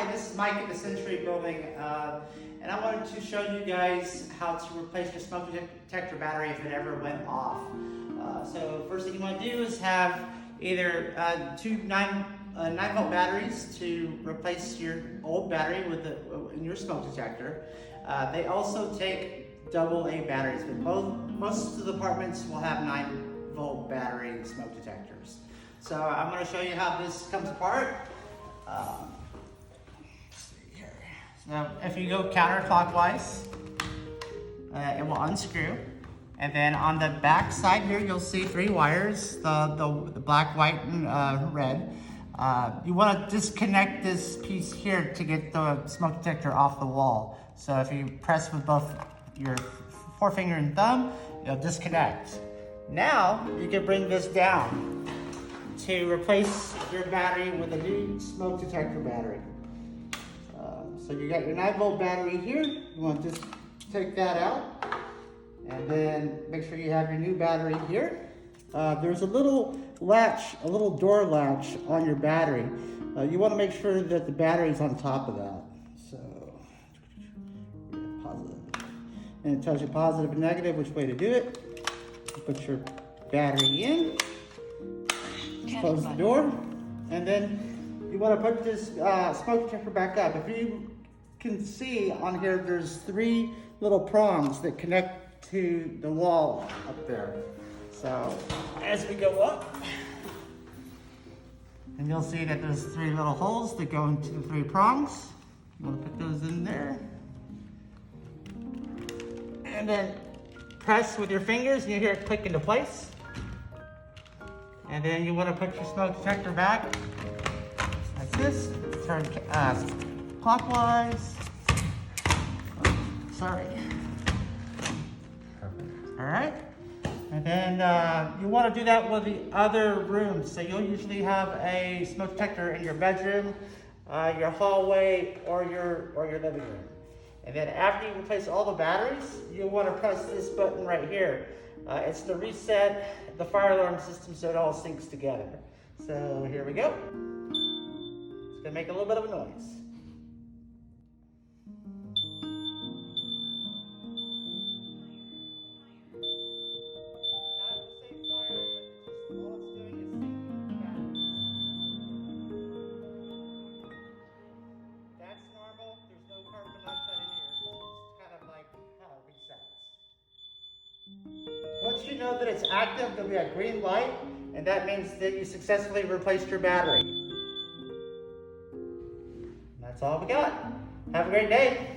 Hi, this is Mike at the Century Building, and I wanted to show you guys how to replace your smoke detector battery if it ever went off. So first thing you want to do is have either two 9-volt batteries to replace your old battery with in your smoke detector. They also take AA batteries, but most of the apartments will have 9-volt battery smoke detectors. So I'm going to show you how this comes apart. Let's see here. So if you go counterclockwise, it will unscrew. And then on the back side here, you'll see 3 wires, the black, white, and red. You want to disconnect this piece here to get the smoke detector off the wall. So if you press with both your forefinger and thumb, it'll disconnect. Now you can bring this down to replace your battery with a new smoke detector battery. So you got your 9-volt battery here. You want to just take that out, and then make sure you have your new battery here. There's a little latch, a little door latch on your battery. You want to make sure that the battery's on top of that. So, positive. And it tells you positive and negative, which way to do it. You put your battery in, close the door, and then you want to put this smoke detector back up. If you can see on here, there's 3 little prongs that connect to the wall up there. So as we go up, and you'll see that there's 3 little holes that go into the 3 prongs. You want to put those in there, and then press with your fingers, and you hear it click into place. And then you want to put your smoke detector back like this. Turn clockwise. Oh, sorry. Perfect. All right. And then you want to do that with the other rooms. So you'll usually have a smoke detector in your bedroom, your hallway, or your living room. And then after you replace all the batteries, you'll want to press this button right here. It's to reset the fire alarm system so it all syncs together. So here we go. It's gonna make a little bit of a noise. Not the same fire, but all it's doing is syncing the batteries. That's normal. There's no carbon monoxide in here. It's kind of like how it resets. Once you know that it's active, there'll be a green light, and that means that you successfully replaced your battery. And that's all we got. Have a great day.